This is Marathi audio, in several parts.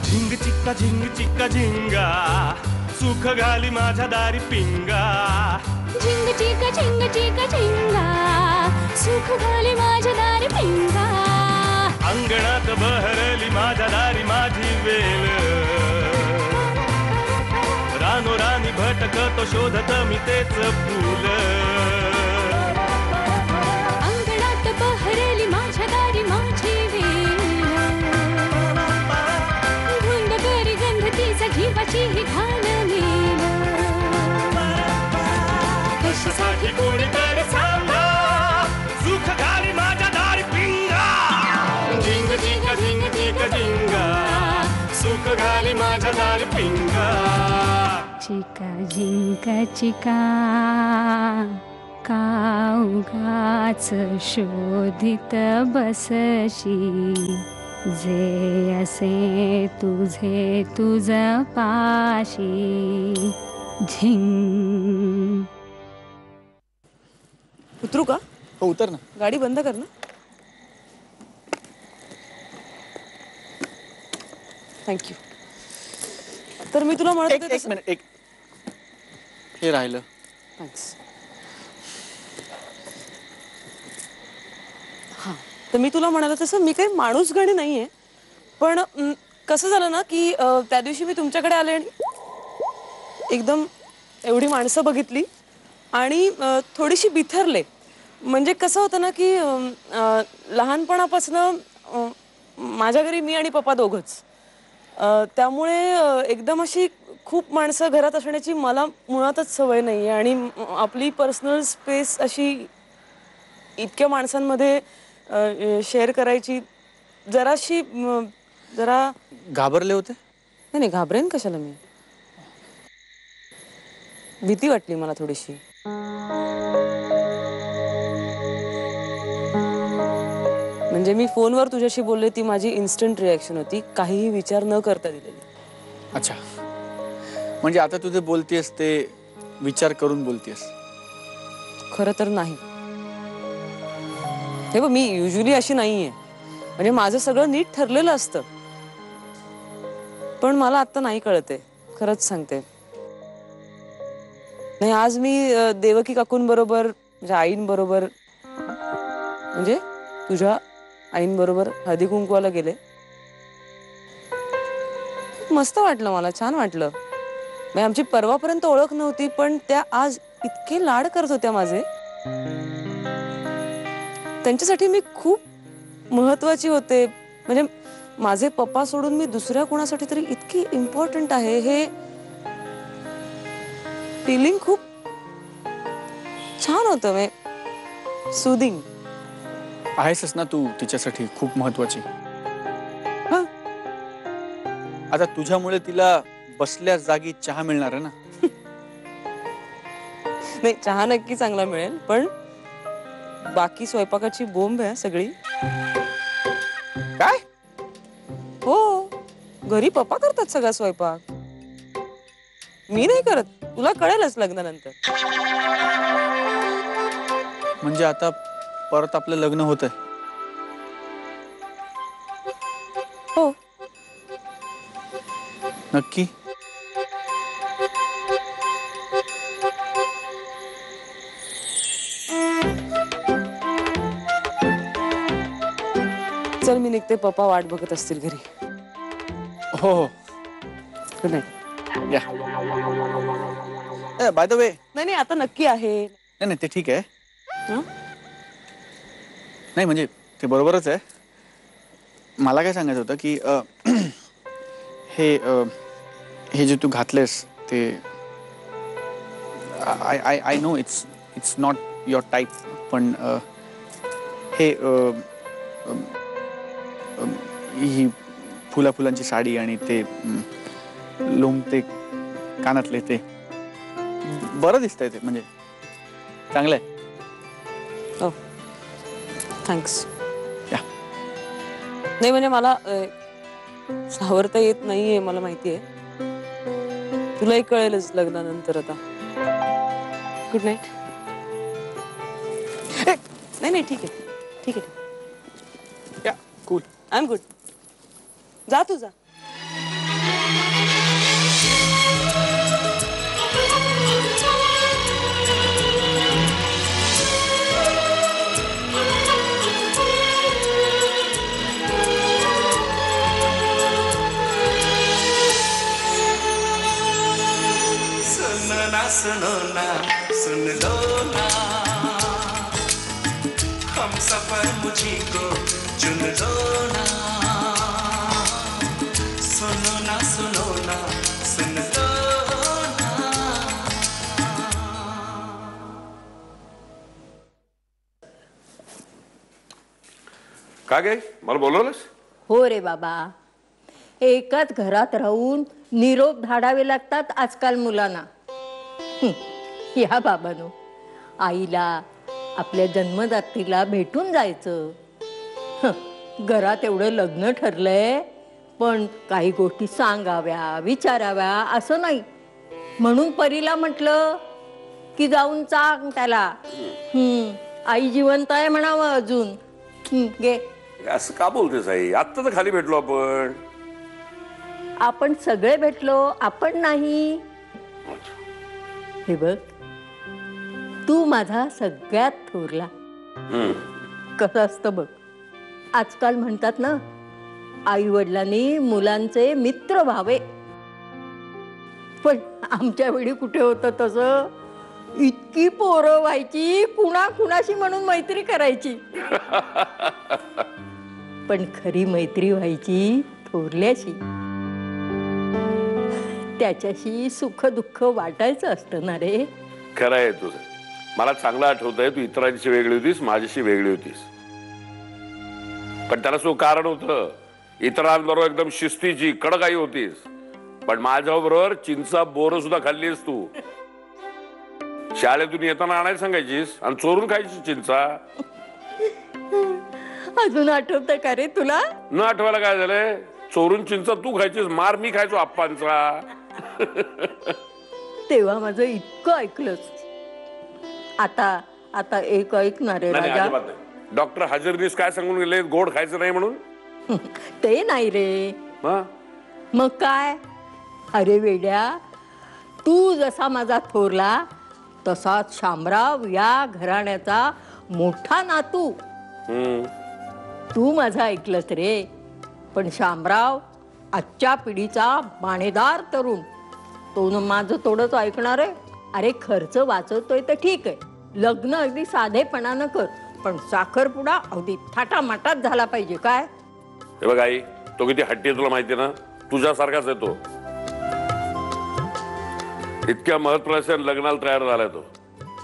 झिंग चिक्का झिंग चिक्का झिंगा सुख घाली माझ्या दारी पिंगा झिंग चिक्का झिंग चिक्का झिंगा सुख घाली माझ्या दारी पिंगा अंगणात बहरली माझ्या दारी माझी वेल रानोरानी भटकतो शोधत मी तेच फूल अंगणात बहरली माझ्या दारी माझी वेल धुंद करी गंध तिचा जीवाची ही घाण मेल कशासाठी कोणीतरी सांगा सुख घाली माझ्या दारी पिंगा झिंग चिक्का झिंग चिक्का झिंगा सुख घाली माझ्या दारी पिंगा चिका झिंका चिका का उगाच शोधित बसशी जे असे तुझे तुझ पाशी झिंग. उतरू का? हो उतर ना. गाडी बंद कर ना. थँक्यू. तर मी तुला म्हणत होते एक मिनिट एक हे राहिलं. थँक्स. हां तर मी तुला म्हणाला तसं मी काही माणूस गाणी नाहीये पण कसं झालं ना की त्या दिवशी मी तुमच्याकडे आले आणि एकदम एवढी माणसं बघितली आणि थोडीशी बिथरले. म्हणजे कसं होतं ना की लहानपणापासून माझ्या घरी मी आणि पप्पा दोघंच त्यामुळे एकदम अशी खूप माणसं घरात असण्याची मला मुळातच सवय नाही आहे आणि आपली पर्सनल स्पेस अशी इतक्या माणसांमध्ये शेअर करायची जराशी जरा घाबरले होते. नाही नाही घाबरेन कशाला मी. भीती वाटली मला थोडीशी. म्हणजे मी फोनवर तुझ्याशी बोलले ती माझी इन्स्टंट रिॲक्शन होती काहीही विचार न करता दिलेली. अच्छा म्हणजे आता तुझे बोलतेस ते विचार करून बोलतेस. खरं तर नाही. हे बघ मी युजली अशी नाहीये म्हणजे माझं सगळं नीट ठरलेलं असतं पण मला आता नाही कळते खरंच सांगते. नाही आज मी देवकी काकूंबरोबर म्हणजे आईंबरोबर म्हणजे तुझ्या आईंबरोबर हळदी कुंकवाला गेले. मस्त वाटलं मला छान वाटलं. म्हणजे आमची परवापर्यंत ओळख नव्हती पण त्या आज इतके लाड करत होत्या माझे. त्यांच्यासाठी मी खूप महत्वाची होते. म्हणजे माझे पप्पा सोडून मी दुसऱ्या कोणासाठी तरी इतकी इम्पॉर्टंट आहे हे फिलिंग खूप छान होतं. म्हणजे सुदिंग आहेसच ना तू तिच्यासाठी खूप महत्वाची. आता तुझ्यामुळे तिला बसल्या जागी चहा मिळणार आहे ना. नाही चहा नक्की चांगला मिळेल पण बाकी स्वयंपाकाची बोंब आहे सगळी. काय? हो घरी पप्पा करतात सगळा स्वयंपाक. मी नाही करत. तुला कळेलच लग्नानंतर. म्हणजे आता परत आपलं लग्न होतंय. हो नक्की? चल मी निघते. पप्पा वाट बघत असतील घरी. हो हो गुड नाईट. या. बाय द वे नाही नाही आता नक्की आहे. नाही नाही ते ठीक आहे. हं? नाही म्हणजे ते बरोबरच आहे. मला काय सांगायचं होतं की हे जे तू घातलेस ते I know it's not your type पण हे ही फुलांची साडी आणि ते लोंबते कानातले ते बरं दिसतंय. ते म्हणजे चांगलं आहे. हो थँक्स. या. नाही म्हणजे मला सावरता येत नाहीये मला माहितीये. तुलाही कळेलच लग्नानंतर आता. Good night. नाही नाही ठीक आहे ठीक आहे. या कूल. I am good. जा तू जा. सुनो ना सुन लो ना हम सफर मुझी को चुन लो ना सुनो ना सुन लो ना का गे मला बोलवलंस? हो रे बाबा, एकाच घरात राहून निरोप धाडावे लागतात आजकाल मुलांना. या बाबानो, आईला आपल्या जन्मदात्रीला भेटून जायचं. घरात एवढं लग्न ठरलंय, पण काही गोष्टी सांगाव्या विचाराव्या असं नाही. म्हणून परीला म्हटलं की जाऊन सांग त्याला. आई जिवंत आहे म्हणावं अजून. गे असं का बोलतेस आई? आत्ता तर खाली भेटलो आपण. आपण सगळे भेटलो, आपण नाही. हे बघ, तू माझा सगळ्यात थोरला. कसं असतं बघ, आजकाल म्हणतात ना, आई वडिलांनी मुलांचे मित्र व्हावे. पण आमच्या वेळी कुठे होतं तसं? इतकी पोरं व्हायची, कुणाशी म्हणून मैत्री करायची. पण खरी मैत्री व्हायची थोरल्याशी. त्याच्याशी सुख दुःख वाटायचं असतं ना रे. खरं आहे तुझं. मला चांगलं आठवतंय, तू इतरांशी वेगळी होतीस, माझ्याशी वेगळी होतीस. पण त्याला सो कारण होतं. इतरांबरोबर एकदम शिस्तीची कडक आई होतीस, पण माझ्याबरोबर चिंचा बोर सुद्धा खाल्लीस तू. शाळेतून येताना आणायला सांगायचीस आणि चोरून खायची चिंचा. अजून आठवतं का रे तुला? न आठवायला काय झालंय? चोरून चिंचा तू खायचीस, मार मी खायचो आप्पांचा. तेव्हा माझं इतकं ऐकलंच. आता एक ऐकणार आहे राजा. डॉक्टर हजरनीस काय सांगून गेले? गोड खायचं नाही म्हणून. ते नाही रे. मग काय? अरे वेड्या, तू जसा माझा थोरला तसाच शामराव या घराण्याचा मोठा नातू. तू माझा ऐकलंस रे, पण शामराव आजच्या पिढीचा माणेदार तरुण. तो माझं थोडंच ऐकणार आहे. अरे खर्च वाचवतोय तर ठीक आहे, लग्न अगदी साधेपणानं कर, पण साखरपुडा अगदी थाटामाटात झाला पाहिजे. काय हे बघ आई, तो किती हट्टी तुला माहिती ना. तुझ्यासारखाच आहे तो. इतक्या महत्वाच्या लग्नाला तयार झालाय तो.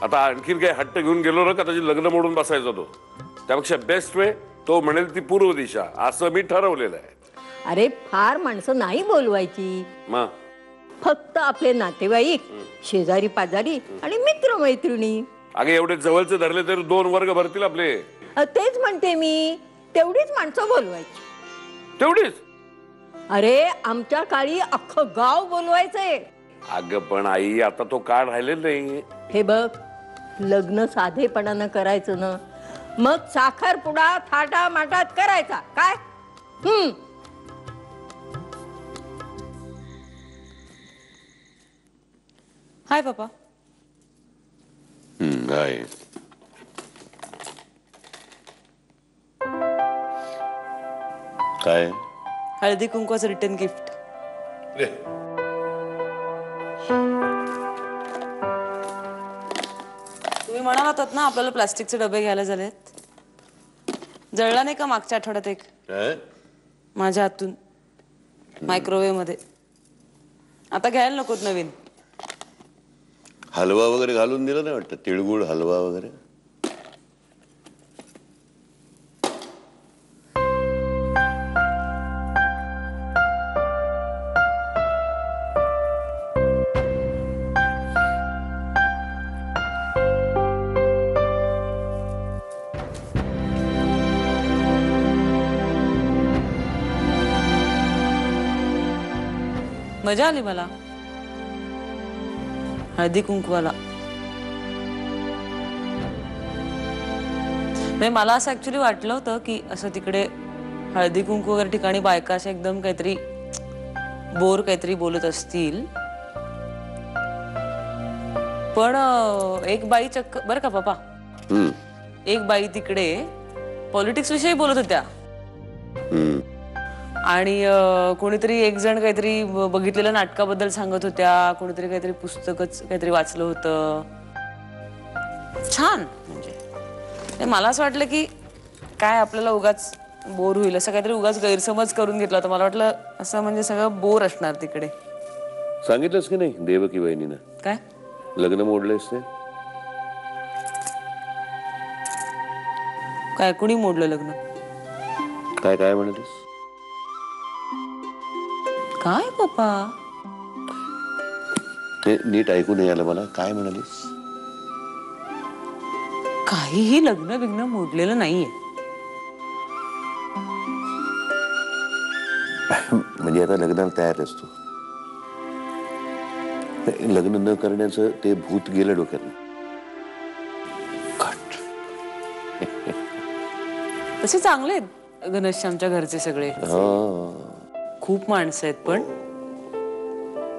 आता आणखीन काही हट्ट घेऊन गेलो ना का त्याची लग्न मोडून बसायचा तो. त्यापेक्षा बेस्ट वे तो म्हणेल ती पूर्व दिशा, असं मी ठरवलेलं आहे. अरे फार माणसं नाही बोलवायची. मग फक्त आपले नातेवाईक, शेजारी पाजारी आणि मित्र मैत्रिणी. अगे एवढे जवळचे धरले तरी 2 वर्ग भरतील आपले. तेच म्हणते मी, तेवढीच माणसं बोलवायची. तेवढीच? अरे आमच्या काळी अख्खं गाव बोलवायचंय. अगं पण आई, आता तो काळ राहिलेला नाही. हे बघ, लग्न साधेपणानं करायचं ना, मग साखरपुडा थाटामाटात करायचा. काय? हाय पप्पा. काय काय? हळदी कुंकवाचं रिटर्न गिफ्ट. तुम्ही म्हणाला होतात ना आपल्याला प्लास्टिकचे डबे घ्यायला झालेत. जळला नाही का मागच्या आठवड्यात एक माझ्या हातून मायक्रोवेव्ह मध्ये? आता घ्यायला नकोत नवीन. हलवा वगैरे घालून दिला नाही वाटतं? तिळगुळ हलवा वगैरे. मजा आली मला हळदी कुंकवाला. मला असं ऍक्च्युली वाटलं होतं की असं तिकडे हळदी कुंकू वगैरे ठिकाणी बायका अशा एकदम काहीतरी बोर काहीतरी बोलत असतील. पण एक बाई चक्क बरं का पप्पा, एक बाई तिकडे पॉलिटिक्स विषयी बोलत होत्या. आणि कोणीतरी एक जण काहीतरी बघितलेल्या नाटकाबद्दल सांगत होत्या, कोणीतरी काहीतरी पुस्तकच काहीतरी वाचलं होतं. छान. म्हणजे मला असं वाटलं की काय आपल्याला उगाच बोर होईल असं काहीतरी उगाच गैरसमज करून घेतला होता. मला वाटलं असं म्हणजे सगळं बोर असणार तिकडे. सांगितलंस की नाही देवकी वहिनीनं काय लग्न मोडलंयस ते? काय कुणी मोडलं लग्न? काय काय म्हणालीस? काय पप्पा? ते नीट ऐकू नाही आलं मला. काय म्हणालीस? काहीही लग्न बिग्न मोडलेलं नाहीये. म्हणजे आता लग्नाला तयार आहेस तू? लग्न न करण्याचं ते भूत गेलं डोक्यात. तसे चांगले आहेत घनश्यामच्या घरचे सगळे. खूप माणसं आहेत पण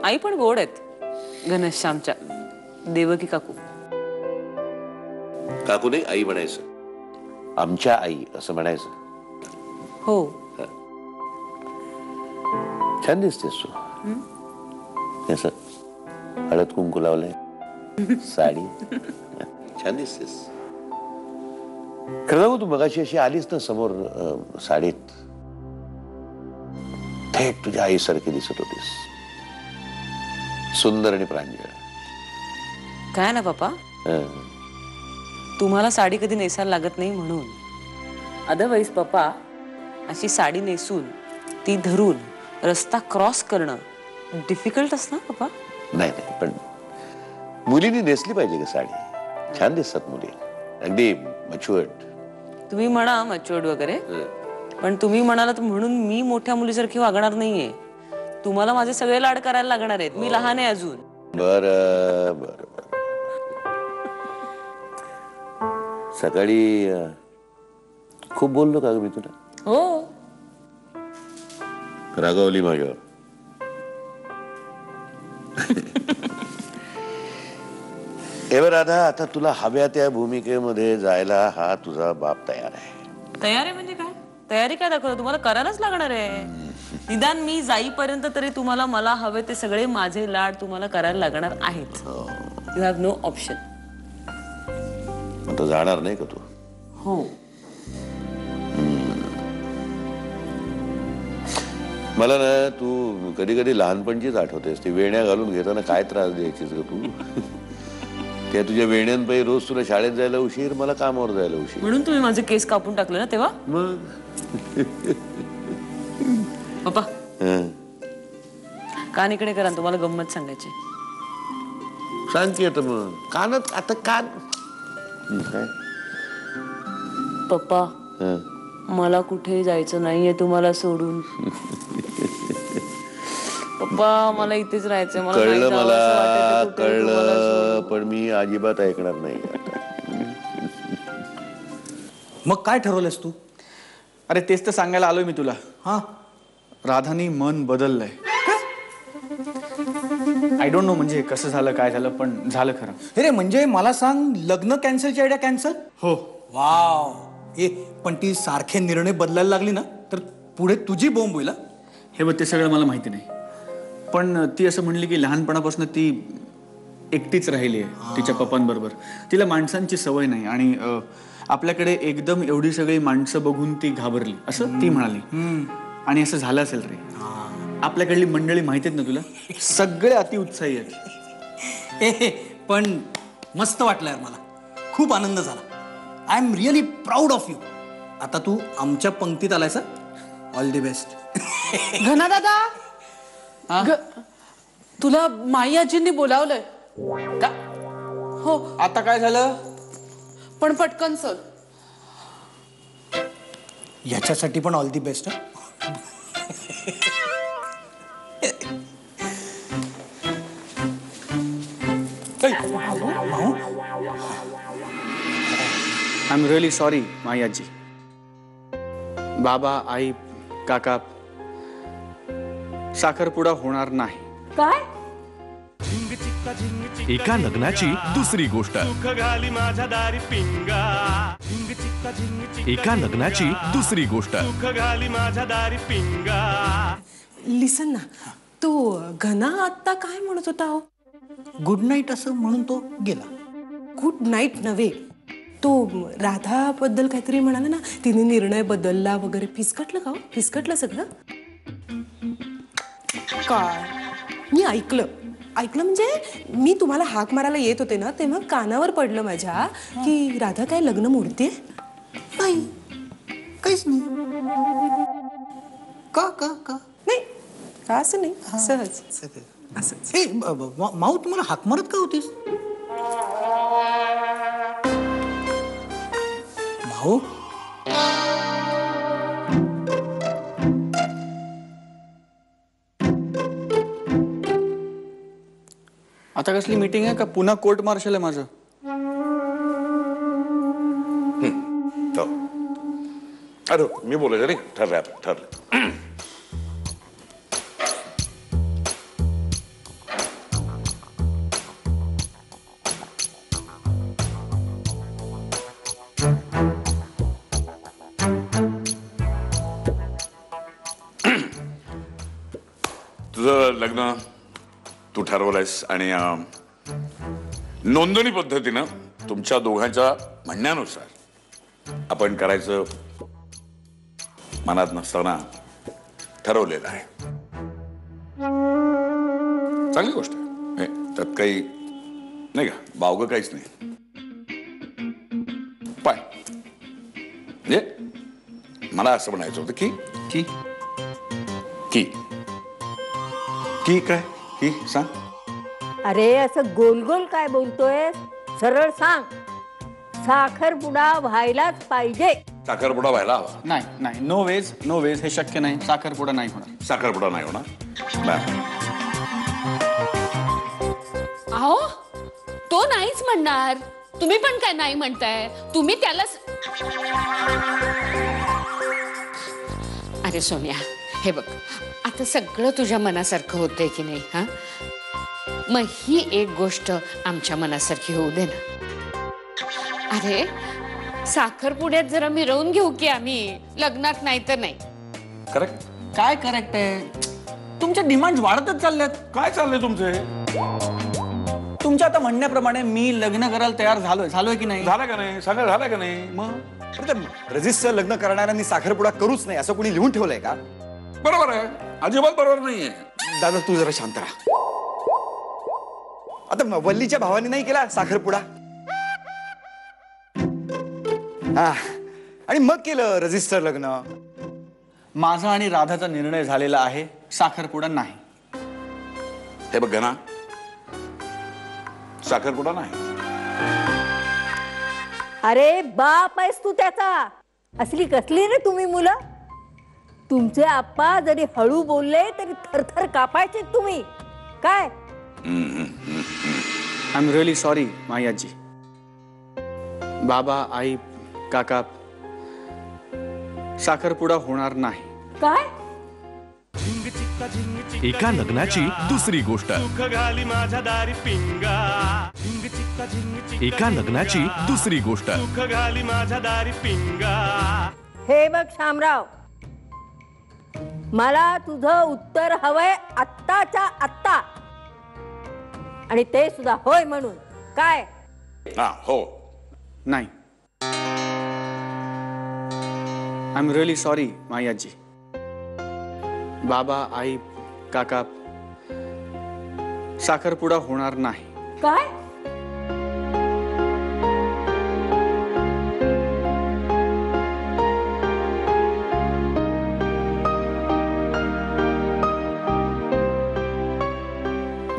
आई पण गोड आहेत घनश्यामच्या. देवकी काकू. काकू नाही आई म्हणायचं. आमच्या आई असं म्हणायचं. हो. छान दिसतेस तू. असं हळद कुंकू लावलंय, साडी छान दिसतेस. खरं सांगू तू मगाशी अशी आलीस ना समोर साडीत, थेट तुझ्या आईसारखी दिसत होतीस. सुंदर आणि प्रांजळ. काय ना पप्पा, तुम्हाला साडी कधी नेसायला लागत नाही म्हणून. अदरवाईज पप्पा अशी साडी नेसून ती धरून रस्ता क्रॉस करणं डिफिकल्ट असतं ना पप्पा. नाही नाही, पण मुलींनी नेसली पाहिजे का साडी. छान दिसतात मुली, अगदी मॅच्युअर्ड. तुम्ही म्हणा मॅच्युअर्ड वगैरे, पण तुम्ही म्हणालात म्हणून मी मोठ्या मुलीसारखी वागणार नाहीये. तुम्हाला माझे सगळे लाड करायला लागणार आहेत. मी लहान आहे अजून. बरं बरं. सकाळी खूप बोललो का मी तुला? हो. रागावली माझ्यावर? एवढं राधा, आता तुला हव्या त्या भूमिकेमध्ये जायला हा तुझा बाप तयार आहे. तयार आहे म्हणजे काय? तयारी काय दाखवतो? तुम्हाला करायलाच लागणार आहे. निदान मी जाईपर्यंत तरी तुम्हाला मला हवे ते सगळे माझे लाड तुम्हाला करायला लागणार आहेत. You have no option. आता जाणार नाही का तू? हो. मला ना तू कधी कधी लहानपणचीच आठवतेस. ती वेण्या घालून घेताना काय त्रास द्यायचीस ग तू? त्या तुझ्या वेण्यांपायी रोज तुला शाळेत जायला उशीर, मला कामावर जायला उशीर. म्हणून तुम्ही माझे केस कापून टाकले ना तेव्हा. मग पप्पा कान इकडे करा, तुम्हाला गंमत सांगायची. सांग की आता. मग कानात आता कान काय? पप्पा मला कुठे जायचं नाहीये तुम्हाला सोडून. पप्पा मला इथेच राहायचंय. मला कळलं, मला कळलं, पण मी अजिबात ऐकणार नाही. मग काय ठरवलंस तू? अरे तेच तर सांगायला आलोय मी तुला. हा, राधानी मन बदललंय. आय डोंट नो म्हणजे कसं झालं काय झालं, पण झालं खरं. अरे म्हणजे मला सांग, लग्न कॅन्सलची आयडिया कॅन्सल? हो. वाव. पण ती सारखे निर्णय बदलायला लागली ना तर पुढे तुझी बोंब होईल. हे बघ, ते सगळं मला माहिती नाही, पण ती असं म्हणली की लहानपणापासून ती एकटीच राहिली आहे तिच्या पप्पांबरोबर. तिला माणसांची सवय नाही आणि आपल्याकडे एकदम एवढी सगळी माणसं बघून ती घाबरली असं ती म्हणाली. आणि असं झालं असेल रे. आपल्याकडली मंडळी माहिती आहेत ना तुला, सगळे अतिउत्साही आहेत. पण मस्त वाटलं यार, मला खूप आनंद झाला. I am really proud of you. आता तू आमच्या पंक्तीत आलायस. All the best. घना दादा, तुला माई आजींनी बोलावलंय का? हो. आता काय झालं? पण पटकन चल. याच्यासाठी पण all the best. I am really sorry my आजी. बाबा, आई, काका, साखरपुडा होणार नाही. काय? एका लग्नाची दुसरी गोष्ट. घाली माझ्या दारी पिंगा. एका लग्नाची दुसरी गोष्ट. घाली माझ्या दारी पिंगा. लिसन ना, तो घना आता काय म्हणत होता हो? गुड नाईट असं म्हणून तो गेला. गुड नाईट नव्हे, तो राधाबद्दल काहीतरी म्हणाला ना, तिने निर्णय बदलला वगैरे. फिसकटलं का हो? फिसकटलं सगळं? काय मी ऐकलं म्हणजे मी तुम्हाला हाक मारायला येत होते ना, तेव्हा कानावर पडलं माझ्या की राधा काय लग्न मोडते. नाही, काहीच नाही. का का का नाही का असं नाही, सहज असंच. ए माऊ, तुम्हाला हाक मारत का होतीस? माऊ, आता कसली मीटिंग आहे का पुन्हा कोर्ट मार्शल आहे माझं? अरे मी बोलायचं नाही, ठरलं. तुझं लग्न तू ठरवलंयस आणि नोंदणी पद्धतीनं तुमच्या दोघांच्या म्हणण्यानुसार आपण करायचं मनात नसताना ठरवलेलं आहे. चांगली गोष्ट आहे, त्यात काही नाही का, बावगं काहीच नाही. पण म्हणजे मला असं म्हणायचं होतं की की की की काय की सांग. अरे असं गोल गोल काय बोलतोय, सरळ सांग. साखरपुडा व्हायलाच पाहिजे. साखरपुडा व्हायला हवा. नाही, नो वेज हे शक्य नाही. साखरपुडा नाही होणार. साखरपुडा नाही होणार. अहो, तो नाहीच म्हणणार. तुम्ही पण काय नाही म्हणताय? तुम्ही त्याला अरे सोनिया, हे बघ, आता सगळं तुझ्या मनासारखं होतंय की नाही? हा, मग ही एक गोष्ट आमच्या मनासारखी होऊ दे ना. अरे साखरपुड्यात जरा मिरवून घेऊ की आम्ही, लग्नात नाही तर नाही. करेक्ट. काय करेक्ट आहे? तुमच्या डिमांड वाढतच चालल्यात. काय चाललंय तुमचे? तुमच्या आता म्हणण्याप्रमाणे मी लग्न करायला तयार झालोय की नाही? झालं का नाही? सांगा, झालं का नाही? मग रजिस्टर लग्न करणाऱ्यांनी साखरपुडा करूच नाही असं कोणी लिहून ठेवलंय का? बरोबर आहे, अजिबात बरोबर नाहीये. दादा तू जरा शांत राहा. आता वल्लीच्या भावाने नाही केला साखरपुडा, हा, आणि मग केलं रजिस्टर लग्न. माझा आणि राधाचा निर्णय झालेला आहे, साखरपुडा नाही. हे बघ ना, साखरपुडा नाही. अरे बाप आहेस तू त्याचा. असली कसली रे तुम्ही मुलं. तुमचे आप्पा जरी हळू बोलले तरी थरथर कापायचे तुम्ही. काय I am really sorry my आजी. बाबा, आई, काका, साखरपुडा होणार नाही. काय? एका लग्नाची दुसरी गोष्ट. घाली माझ्या दारी पिंगा. एका लग्नाची दुसरी गोष्ट. घाली माझ्या दारी पिंगा. हे बघ शामराव, मला तुझं उत्तर हवंय आत्ताच्या आत्ता, आणि ते सुद्धा होय म्हणून. काय? हा, हो. नाही. I am really sorry my आजी. बाबा, आई, काका, साखरपुडा होणार नाही. काय?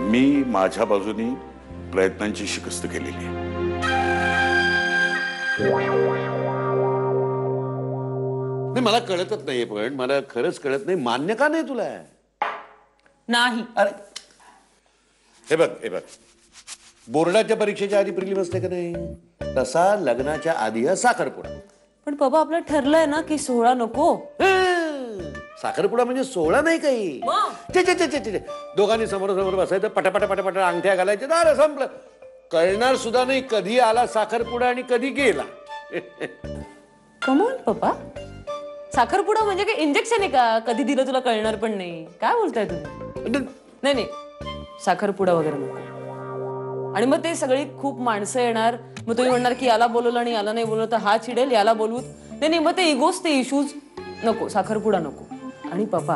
मी माझ्या बाजूनी प्रयत्नांची शिकस्त केलेली आहे. मला कळतच नाहीये, पण मला खरंच कळत नाही, मान्य का नाही तुला? नाही. अरे हे बघ, बोर्डाच्या परीक्षेच्या आधी प्रिलिम असते का नाही, तसा लग्नाच्या आधी हा साखरपुडा. पण बाबा आपलं ठरलंय ना की 16 नको. साखरपुडा म्हणजे सोहळा नाही काही. ते दोघांनी समोर बसायचं, पटापटा पटापटा अंगठ्या घालायच्या, दार संपलं. कळणार सुद्धा नाही कधी आला साखरपुडा आणि कधी गेला. कमॉन पप्पा, साखरपुडा म्हणजे काय इंजेक्शन आहे का? कधी दिलं तुला कळणार पण नाही. काय बोलताय तुम्ही? नाही, साखरपुडा वगैरे नको. आणि मग ते सगळी खूप माणसं येणार, मग तुम्ही म्हणणार की याला बोलवलं आणि याला नाही बोलवलं तर हा चिडेल, याला बोलवू नाही, मग ते इगोस, ते इश्यूज नको. साखरपुडा नको. आणि पप्पा,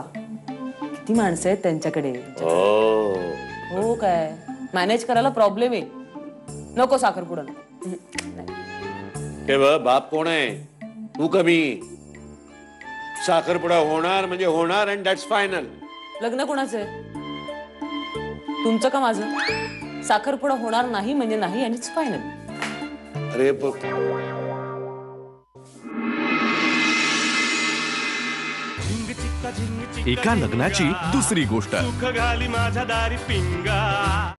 किती माणसं आहेत त्यांच्याकडे. हो काय मॅनेज करायला प्रॉब्लेम आहे. नको साखरपुडा नको. बाप कोण आहे? तू कमी. साखरपुडा होणार म्हणजे होणार, अँड दॅट्स फायनल. लग्न कोणाचं आहे? तुमचं का माझं? साखरपुडा होणार नाही म्हणजे नाही, आणि इट्स फायनल. अरे एका लग्नाची दुसरी गोष्ट. सुख घाली माझ्या दारी पिंगा.